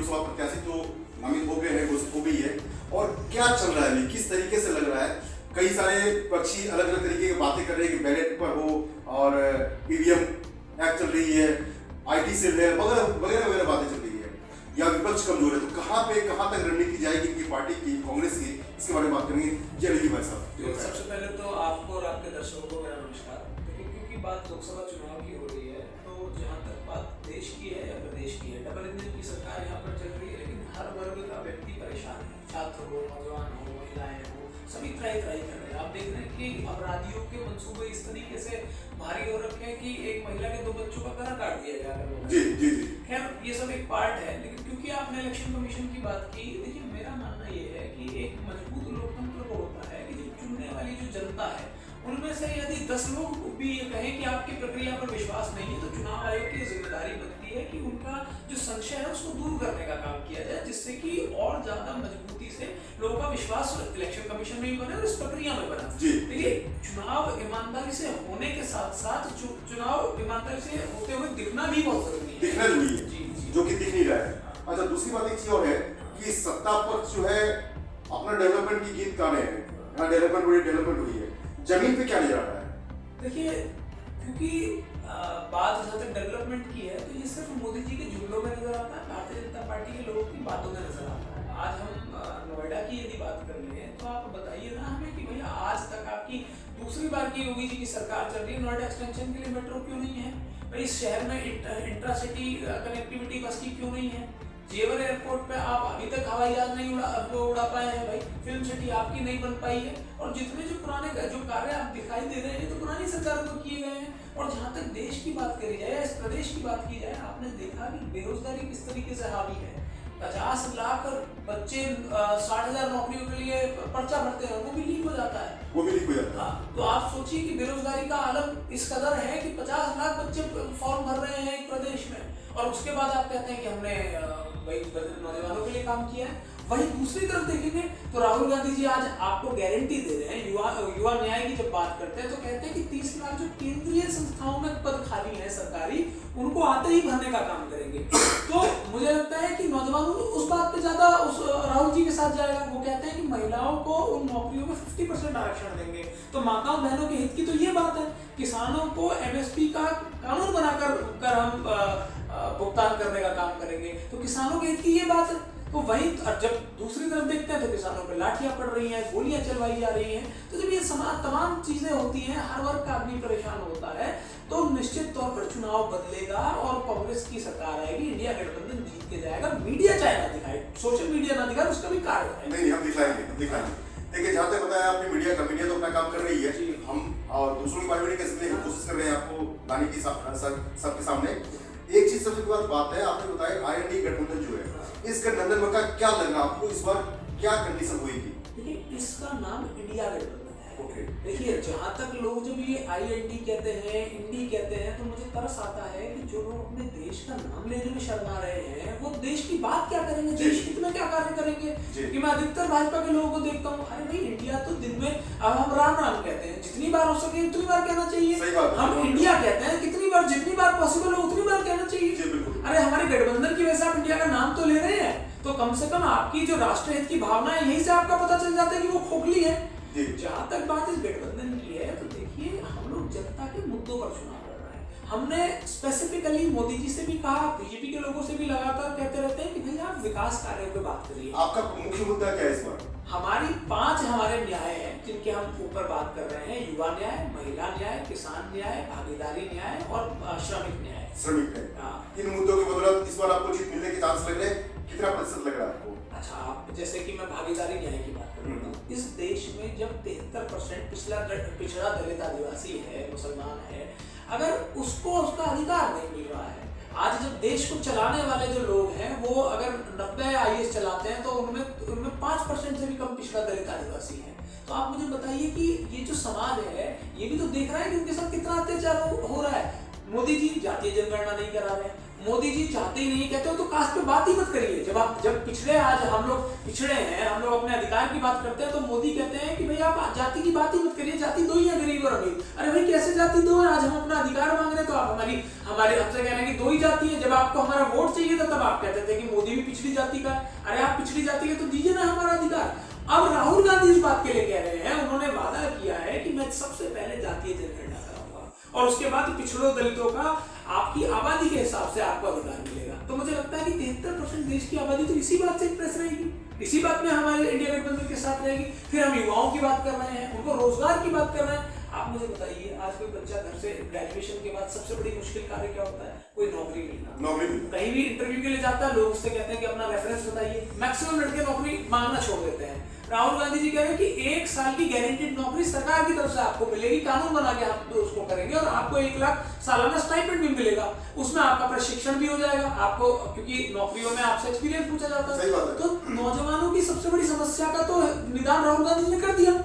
लोकसभा प्रत्याशी जो नामित हो गए हैं, घोषित हो गई है, और क्या चल रहा है अभी, किस तरीके से लग रहा है? कई सारे पक्षी अलग अलग तरीके की बातें कर रहे हैं कि बैलेट पर हो और ईवीएम एक्ट चल रही है, IT सेल है, वगैरह वगैरह बातें चल रही है, या विपक्ष कमजोर है। तो कहाँ तक रणनीति जाएगी इनकी पार्टी की, कांग्रेस की, इसके बारे में बात करेंगे। जय भाई साहब। सबसे पहले तो आपको और आपके दर्शकों को मेरा नमस्कार। देखिए, क्योंकि बात लोकसभा चुनाव की हो रही है, तो जहाँ तक बात देश की है या प्रदेश की है, डबल इंजन की सरकार यहाँ पर चल रही है, लेकिन हर वर्ग का व्यक्ति परेशान है। छात्र हो, नौजवान हो, महिलाएं हो, सभी त्राही कर रहे हैं। आप देख रहे हैं कि अपराधियों के मंसूबे इस तरीके से भारी हो रखे हैं कि एक महिला के 2 बच्चों का गला काट दिया गया। जी जी जी। खैर, ये सब एक पार्ट है, लेकिन क्योंकि आपने इलेक्शन कमीशन की बात की, देखिए मेरा मानना ये है कि एक मजबूत लोकतंत्र वो होता है कि जो चुनने वाली जो जनता है, उनमें से यदि 10 लोग भी ये कहें कि आपकी प्रक्रिया पर विश्वास नहीं है, तो चुनाव आयोग की जिम्मेदारी बनती है कि उनका जो संशय है उसको दूर करने का काम किया जाए, जिससे कि और ज्यादा मजबूती से लोगों का विश्वास इलेक्शन कमीशन में भी बने और इस प्रक्रिया में बना। देखिए, चुनाव ईमानदारी से होने के साथ साथ चुनाव ईमानदारी से होते हुए दिखना भी बहुत जरूरी है। दिखना जरूरी है, जी, जो कि दिख नहीं रहा है। अच्छा, दूसरी बात एक चीज और है कि सत्ता पक्ष जो है अपना डेवलपमेंट की गीत गा रहे हैं, यहाँ डेवलपमेंट हुई है, जमीन पे क्या नजर आ रहा है? देखिए, क्योंकि बात जहाँ तक डेवलपमेंट की है, तो ये सिर्फ मोदी जी के जुमलों में नजर आता है, भारतीय जनता पार्टी के लोगों की बातों में नजर आता है। आज हम नोएडा की यदि बात कर ले, तो आप बताइए ना हमें कि भैया आज तक आपकी दूसरी बार की योगी जी की सरकार चल रही है, नोएडा एक्सटेंशन के लिए मेट्रो क्यों नहीं है भाई? इस शहर में इंट्रासिटी कनेक्टिविटी बस की क्यों नहीं है? जेवर एयरपोर्ट पे आप अभी तक हवाई जहाज नहीं उड़ा पाए हैं भाई। फिल्म सिटी आपकी नहीं बन पाई है, और जितने जो पुराने जो कार्य आप दिखाई दे रहे हैं, तो पुरानी सरकारों को किए गए हैं। और जहाँ तक देश की बात करी जाए, इस प्रदेश की बात की जाए, आपने देखा कि बेरोजगारी किस तरीके से हावी है। 50 लाख बच्चे 60,000 नौकरियों के लिए पर्चा भरते हैं, वो भी लीक हो जाता है। तो आप सोचिए कि बेरोजगारी का आलम इस कदर है कि 50 लाख बच्चे फॉर्म भर रहे हैं एक प्रदेश में, और उसके बाद आप कहते हैं कि हमने भाई नौजवानों के लिए काम किया है। वहीं दूसरी तरफ देखेंगे तो राहुल गांधी जी आज आपको गारंटी दे रहे हैं, युवा न्याय की जब बात करते हैं तो कहते हैं कि 30 लाख जो केंद्रीय संस्थाओं में पद खाली है सरकारी, उनको आते ही भरने का काम करेंगे। तो मुझे लगता है कि नौजवानों उस बात पे ज्यादा उस राहुल जी के साथ जाएगा। वो कहते हैं कि महिलाओं को उन नौकरियों में 50% आरक्षण देंगे, तो माताओं बहनों के हित की तो ये बात है। किसानों को MSP का कानून बनाकर हम भुगतान करने का काम करेंगे, तो किसानों के हित की ये बात है। तो वहीं जब दूसरी तरफ देखते हैं तो किसानों पर लाठियां पड़ रही हैं, गोलियां चलवाई जा रही हैं। तो जब ये तमाम चीजें होती हैं, हर वर्ग का आदमी परेशान होता है, तो निश्चित तौर पर चुनाव बदलेगा और कांग्रेस की सरकार आएगी, इंडिया गठबंधन जीत के जाएगा। मीडिया चाहे ना दिखाए, सोशल मीडिया ना दिखाए, उसका भी कार्य है। नहीं, हम दिखाएंगे। देखिए, जहाँ तक बताया आपने, मीडिया तो अपना काम कर रही है, हम और दूसरों की बात कैसे कोशिश कर रहे हैं आपको लाने की सबके सामने। एक चीज सबसे बड़ी बात है, आपने बताया IND गठबंधन जो है, इस गठबंधन में का क्या लग रहा आपको, इस बार क्या कंडीशन होगी? देखिए, इसका नाम इंडिया गठबंधन है। देखिए, Okay. जहाँ तक लोग जब ये IND कहते हैं, इंडी कहते हैं, तो मुझे तरस आता है कि जो लोग अपने देश का नाम लेने में शर्मा रहे हैं, वो देश की बात क्या करेंगे, देश हित में क्या कार्य करेंगे? क्योंकि मैं अधिकतर भाजपा के लोगों को देखता हूँ, अरे भाई इंडिया तो दिन में अब हम राम कहते हैं, जितनी बार हो सके उतनी बार कहना चाहिए। हम इंडिया कहते हैं, जितनी बार पॉसिबल हो उतनी बार कहना चाहिए। अरे हमारे गठबंधन की वजह से आप इंडिया का नाम तो ले रहे हैं, तो कम से कम आपकी जो राष्ट्र हित की भावना है, यही से आपका पता चल जाता है कि वो खोखली है। जहाँ तक बात इस गठबंधन की है, तो देखिए, हम लोग जनता के मुद्दों पर चुनाव लड़ रहे हैं। हमने स्पेसिफिकली मोदी जी से भी कहा, बीजेपी के लोगों से भी लगातार कहते रहते हैं कि भैया आप विकास कार्यों पे बात करिए। आपका मुख्य मुद्दा क्या है इस बार? हमारी 5 हमारे न्याय हैं जिनके हम ऊपर बात कर रहे हैं: युवा न्याय, महिला न्याय, किसान न्याय, भागीदारी न्याय और श्रमिक न्याय। इन मुद्दों की बदौलत इस बार आपको जीत मिलने के चांस लग रहे हैं, कितना प्रतिशत लग रहा है आपको? अच्छा, आप जैसे कि मैं भागीदारी न्याय की बात करूँ, इस देश में जब 73% पिछड़ा दलित आदिवासी है, मुसलमान है, अगर उसको उसका अधिकार नहीं मिल रहा है, आज जब देश को चलाने वाले जो लोग हैं, वो अगर 90 IAS चलाते हैं, तो उनमें 5% से भी कम पिछड़ा दलित आदिवासी है। तो आप मुझे बताइए कि ये जो समाज है, ये भी तो देख रहा है कि उनके साथ कितना अत्याचार हो रहा है। मोदी जी जातीय जनगणना नहीं करा रहे हैं, मोदी जी चाहते ही नहीं, कहते हो तो कास्ट पे बात ही मत करिए। जब पिछड़े, आज हम लोग पिछड़े हैं, हम लोग अपने अधिकार की बात करते हैं तो मोदी कहते हैं कि भाई आप जाति की बात ही मत करिए, जाति दो ही है, गरीब और अमीर। अरे भाई कैसे जाति दो है? आज हम अपना अधिकार मांग रहे हैं तो आप हमारे हमसे कह रहे हैं कि दो ही जाति है। जब आपको हमारा वोट चाहिए था तब आप कहते थे कि मोदी भी पिछड़ी जाति का है। अरे आप पिछड़ी जाति के तो दीजिए ना हमारा अधिकार। अब राहुल गांधी इस बात के लिए कह रहे हैं, उन्होंने वादा किया है कि मैं सबसे पहले जातीय जनगणना कराऊंगा और उसके बाद पिछड़ों दलितों का आपकी आबादी के हिसाब से आपको अधिकार मिलेगा। तो मुझे लगता है कि 73% देश की आबादी तो इसी बात से इंप्रेस रहेगी, इसी बात में हमारे इंडिया गठबंधन के साथ रहेगी। फिर हम युवाओं की बात कर रहे हैं, उनको रोजगार की बात कर रहे हैं। आप मुझे बताइए, आज कोई बच्चा घर से ग्रेजुएशन के बाद सबसे बड़ी मुश्किल कार्य क्या होता है? कोई नौकरी मिलना। कहीं भी इंटरव्यू के लिए जाता है, लोग उससे कहते हैं कि अपना रेफरेंस बताइए। मैक्सिमम लड़के नौकरी मांगना छोड़ देते हैं। राहुल गांधी जी कह रहे हैं कि 1 साल की गारंटीड नौकरी सरकार की तरफ से आपको मिलेगी, कानून बना के आप उसको करेंगे और आपको 1 लाख सालाना स्टाइपेंड भी मिलेगा। उसमें आपका प्रशिक्षण भी हो जाएगा आपको, क्योंकि नौकरियों में आपसे एक्सपीरियंस पूछा जाता है। तो नौजवानों की सबसे बड़ी समस्या का तो निदान राहुल गांधी ने कर दिया।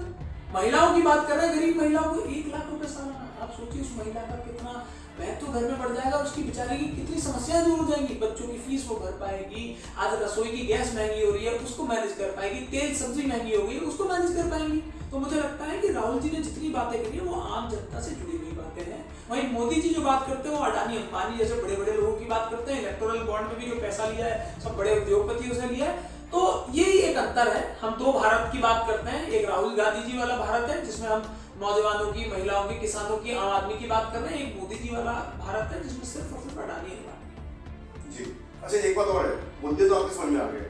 महिलाओं की बात कर रहे हैं, गरीब महिलाओं को 1 लाख रुपए सालाना। आप सोचिए उस महिला का कितना महत्व घर में बढ़ जाएगा, उसकी बेचारी की कितनी समस्याएं दूर हो जाएंगी। बच्चों की फीस वो भर पाएगी, आज रसोई की गैस महंगी हो रही है उसको मैनेज कर पाएगी, तेल सब्जी महंगी हो गई उसको मैनेज कर पाएंगी। तो मुझे लगता है कि राहुल जी ने जितनी बातें करी है वो आम जनता से जुड़ी हुई बातें हैं। वहीं मोदी जी जो बात करते हैं वो अडानी अंबानी जैसे बड़े बड़े लोगों की बात करते हैं। इलेक्टोरल बॉन्ड में भी जो पैसा लिया है सब बड़े उद्योगपतियों से लिया है। तो यही एक अंतर है। हम दो भारत की बात करते हैं, एक राहुल गांधी जी वाला भारत है जिसमें हम नौजवानों की, महिलाओं की, किसानों की, आम आदमी की बात कर रहे हैं। एक मोदी जी वाला भारत है जिसमें सिर्फ और सिर्फ अडानी अंबानी। जी अच्छा, एक बात और है, मुद्दे तो आपके समझ में आ गए।